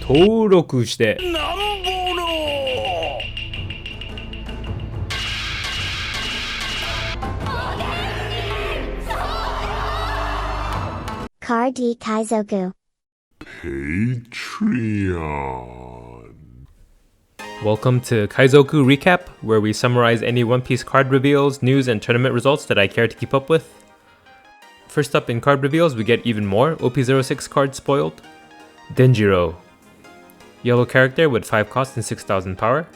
登録して。Card Kaizoku. Patreon. Welcome to Kaizoku Recap, where we summarize any One Piece card reveals, news, and tournament results that I care to keep up with. First up in card reveals, we get even more OP06 cards spoiled. Denjiro. Yellow character with 5 cost and 6000 power.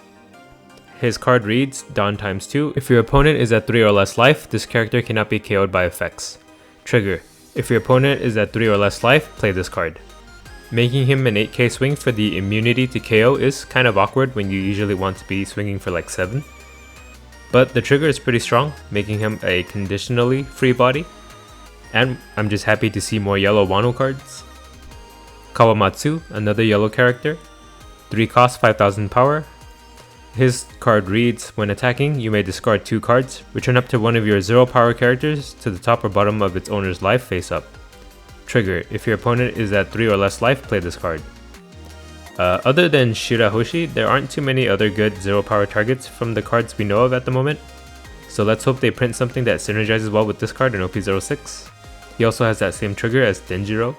His card reads, Dawn times 2. If your opponent is at 3 or less life, this character cannot be KO'd by effects. Trigger. If your opponent is at 3 or less life, play this card. Making him an 8k swing for the immunity to KO is kind of awkward when you usually want to be swinging for like 7. But the trigger is pretty strong, making him a conditionally free body. And I'm just happy to see more yellow Wano cards. Kawamatsu, another yellow character. 3 cost, 5000 power. His card reads, when attacking, you may discard 2 cards, return up to one of your 0 power characters to the top or bottom of its owner's life face up. Trigger, if your opponent is at 3 or less life, play this card. Other than Shirahoshi, there aren't too many other good 0 power targets from the cards we know of at the moment, so let's hope they print something that synergizes well with this card in OP06. He also has that same trigger as Denjiro.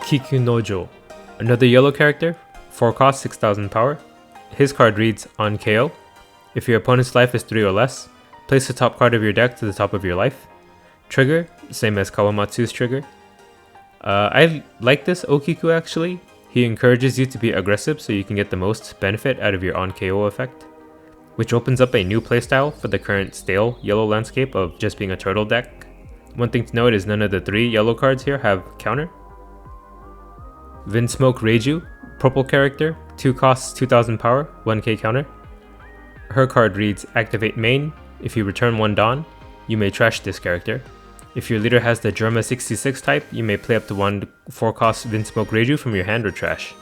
Kikunojo, another yellow character, 4 cost, 6000 power. His card reads, on KO, if your opponent's life is 3 or less, place the top card of your deck to the top of your life. Trigger, same as Kawamatsu's trigger. I like this Okiku actually. He encourages you to be aggressive so you can get the most benefit out of your on KO effect, which opens up a new playstyle for the current stale yellow landscape of just being a turtle deck. One thing to note is none of the 3 yellow cards here have counter. Vinsmoke Reiju, purple character, 2 costs, 2000 power, 1k counter. Her card reads, activate main. If you return 1 Dawn, you may trash this character. If your leader has the Germa 66 type, you may play up to 1 4 cost Vinsmoke Reiju from your hand or trash.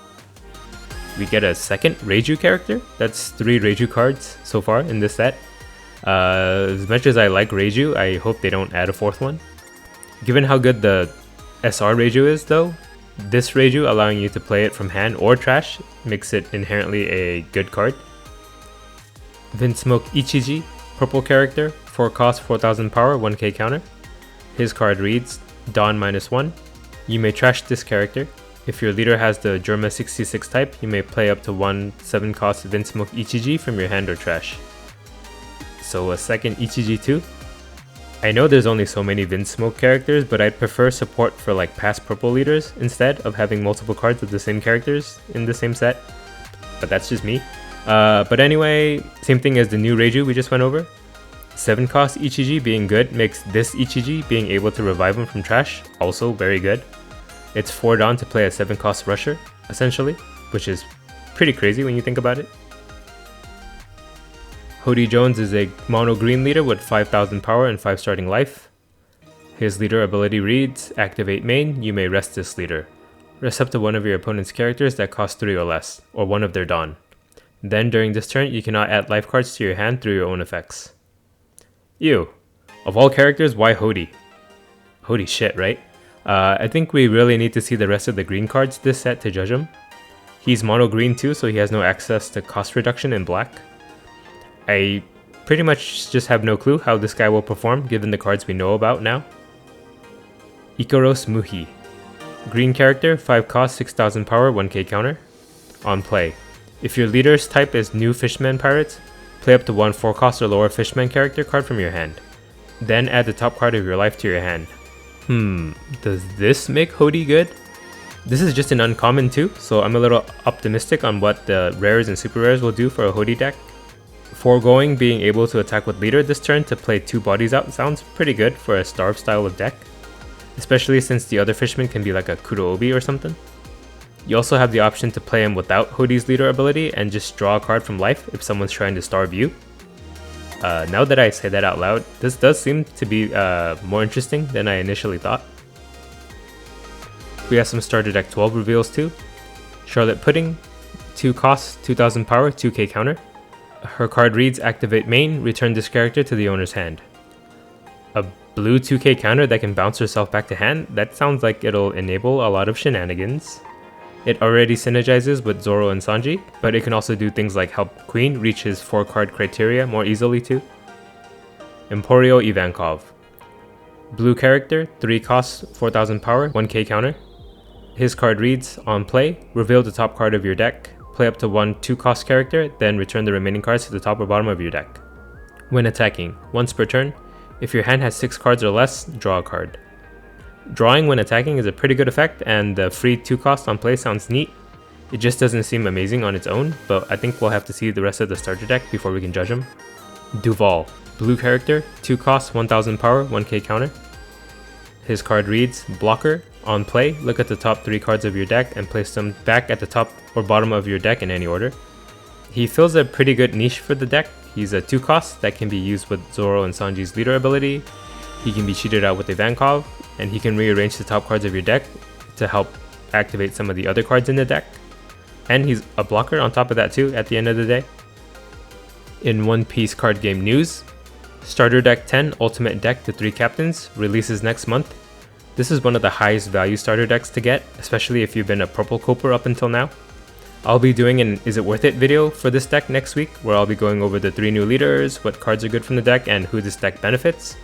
We get a second Reiju character. That's 3 Reiju cards so far in this set. As much as I like Reiju, I hope they don't add a 4th one. Given how good the SR Reiju is though, this Reiju allowing you to play it from hand or trash makes it inherently a good card. Vinsmoke Ichiji, purple character, 4 cost, 4000 power, 1k counter. His card reads, Dawn -1. You may trash this character. If your leader has the Germa 66 type, you may play up to 1 7 cost Vinsmoke Ichiji from your hand or trash. So a second Ichiji too? I know there's only so many Vinsmoke characters, but I'd prefer support for like past purple leaders instead of having multiple cards of the same characters in the same set. But that's just me. But anyway, same thing as the new Reiju we just went over. 7 cost Ichiji being good makes this Ichiji being able to revive him from trash also very good. It's 4 Dawn to play a 7 cost rusher, essentially, which is pretty crazy when you think about it. Hody Jones is a mono green leader with 5000 power and 5 starting life. His leader ability reads, activate main, you may rest this leader. Rest up to one of your opponent's characters that cost 3 or less, or one of their Dawn. Then during this turn, you cannot add life cards to your hand through your own effects. Ew. Of all characters, why Hody? Hody shit, right? I think we really need to see the rest of the green cards this set to judge him. He's mono green too, so he has no access to cost reduction in black. I pretty much just have no clue how this guy will perform given the cards we know about now. Ikaros Muhi. Green character, 5 cost, 6000 power, 1k counter. On play. If your leader's type is new Fishman Pirates, play up to 1 4 cost or lower Fishman character card from your hand. Then add the top card of your life to your hand. Does this make Hody good? This is just an uncommon too, so I'm a little optimistic on what the rares and super rares will do for a Hody deck. Foregoing being able to attack with leader this turn to play 2 bodies out sounds pretty good for a starve style of deck, especially since the other Fishman can be like a Kurobi or something. You also have the option to play him without Hody's leader ability and just draw a card from life if someone's trying to starve you. Now that I say that out loud, this does seem to be more interesting than I initially thought. We have some starter deck 12 reveals too. Charlotte Pudding, 2 costs, 2000 power, 2k counter. Her card reads, activate main, return this character to the owner's hand. A blue 2k counter that can bounce herself back to hand? That sounds like it'll enable a lot of shenanigans. It already synergizes with Zoro and Sanji, but it can also do things like help Queen reach his 4-card criteria more easily too. Emporio Ivankov. Blue character, 3 costs, 4000 power, 1k counter. His card reads, on play, reveal the top card of your deck, play up to one 2-cost character, then return the remaining cards to the top or bottom of your deck. When attacking, once per turn, if your hand has 6 cards or less, draw a card. Drawing when attacking is a pretty good effect, and the free 2-cost on play sounds neat. It just doesn't seem amazing on its own, but I think we'll have to see the rest of the starter deck before we can judge him. Duval. Blue character, 2 costs, 1000 power, 1k counter. His card reads, blocker, on play, look at the top 3 cards of your deck and place them back at the top or bottom of your deck in any order. He fills a pretty good niche for the deck. He's a 2-cost that can be used with Zoro and Sanji's leader ability. He can be cheated out with Ivankov, and he can rearrange the top cards of your deck to help activate some of the other cards in the deck. And he's a blocker on top of that too at the end of the day. In One Piece card game news, Starter Deck 10 Ultimate Deck to 3 Captains releases next month. This is one of the highest value starter decks to get, especially if you've been a purple coper up until now. I'll be doing an Is It Worth It video for this deck next week, where I'll be going over the 3 new leaders, what cards are good from the deck, and who this deck benefits.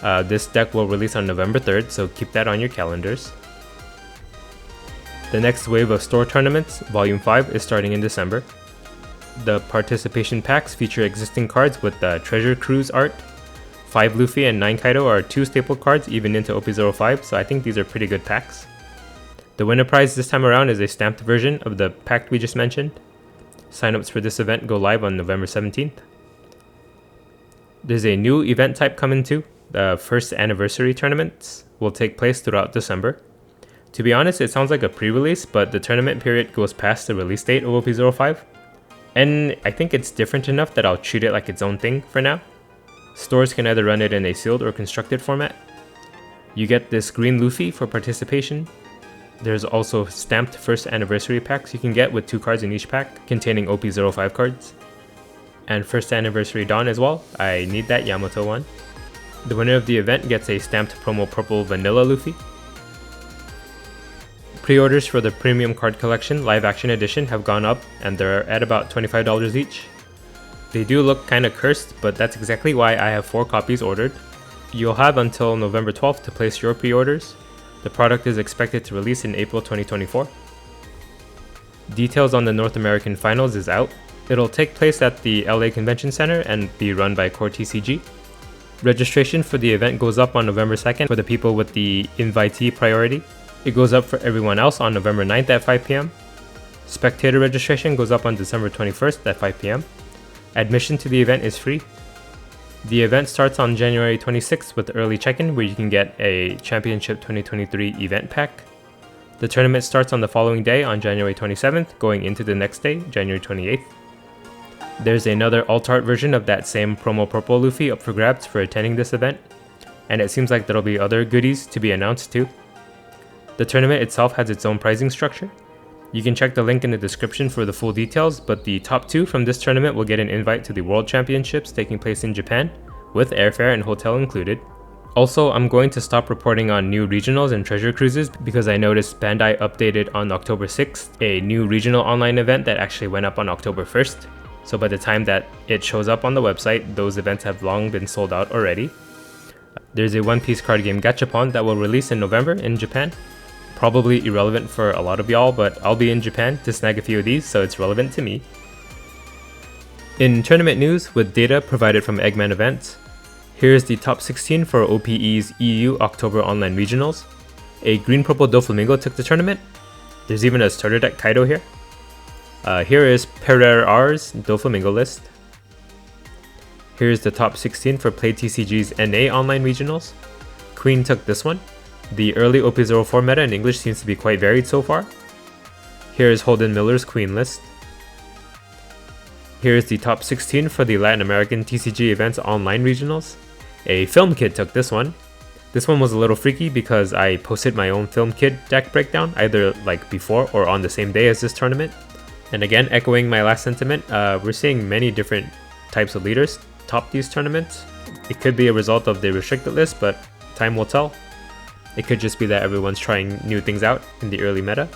This deck will release on November 3rd, so keep that on your calendars. The next wave of store tournaments, Volume 5, is starting in December. The participation packs feature existing cards with the Treasure Cruise art. 5 Luffy and 9 Kaido are 2 staple cards even into OP05, so I think these are pretty good packs. The winner prize this time around is a stamped version of the pack we just mentioned. Signups for this event go live on November 17th. There's a new event type coming too. The first anniversary tournaments will take place throughout December. To be honest, it sounds like a pre-release, but the tournament period goes past the release date of OP05. And I think it's different enough that I'll treat it like its own thing for now. Stores can either run it in a sealed or constructed format. You get this green Luffy for participation. There's also stamped first anniversary packs you can get with 2 cards in each pack containing OP05 cards. And first anniversary Dawn as well. I need that Yamato one. The winner of the event gets a stamped promo purple vanilla Luffy. Pre-orders for the Premium Card Collection Live Action Edition have gone up, and they're at about $25 each. They do look kinda cursed, but that's exactly why I have 4 copies ordered. You'll have until November 12th to place your pre-orders. The product is expected to release in April 2024. Details on the North American Finals is out. It'll take place at the LA Convention Center and be run by OPTCG. Registration for the event goes up on November 2nd for the people with the invitee priority. It goes up for everyone else on November 9th at 5 p.m. Spectator registration goes up on December 21st at 5 p.m. Admission to the event is free. The event starts on January 26th with early check-in, where you can get a Championship 2023 event pack. The tournament starts on the following day on January 27th, going into the next day, January 28th. There's another alt-art version of that same promo purple Luffy up for grabs for attending this event, and it seems like there'll be other goodies to be announced too. The tournament itself has its own pricing structure. You can check the link in the description for the full details, but the top 2 from this tournament will get an invite to the World Championships taking place in Japan, with airfare and hotel included. Also, I'm going to stop reporting on new regionals and treasure cruises because I noticed Bandai updated on October 6th a new regional online event that actually went up on October 1st. So by the time that it shows up on the website, those events have long been sold out already. There's a One Piece card game Gachapon that will release in November in Japan. Probably irrelevant for a lot of y'all, but I'll be in Japan to snag a few of these, so it's relevant to me. In tournament news, with data provided from Eggman Events, here's the top 16 for OPE's EU October Online Regionals. A green-purple Doflamingo took the tournament. There's even a starter deck Kaido here. Here is Pereira R's Doflamingo list. Here's the top 16 for PlayTCG's NA Online Regionals. Queen took this one. The early OP04 meta in English seems to be quite varied so far. Here is Holden Miller's Queen list. Here is the top 16 for the Latin American TCG Events Online Regionals. A Film Kid took this one. This one was a little freaky because I posted my own Film Kid deck breakdown either like before or on the same day as this tournament. And again, echoing my last sentiment, we're seeing many different types of leaders top these tournaments. It could be a result of the restricted list, but time will tell. It could just be that everyone's trying new things out in the early meta.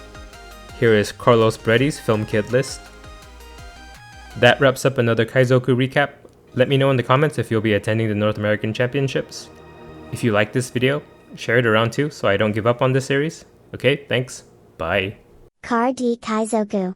Here is Carlos Bretti's film kit list. That wraps up another Kaizoku recap. Let me know in the comments if you'll be attending the North American Championships. If you like this video, share it around too so I don't give up on this series. Okay, thanks. Bye. Card D Kaizoku.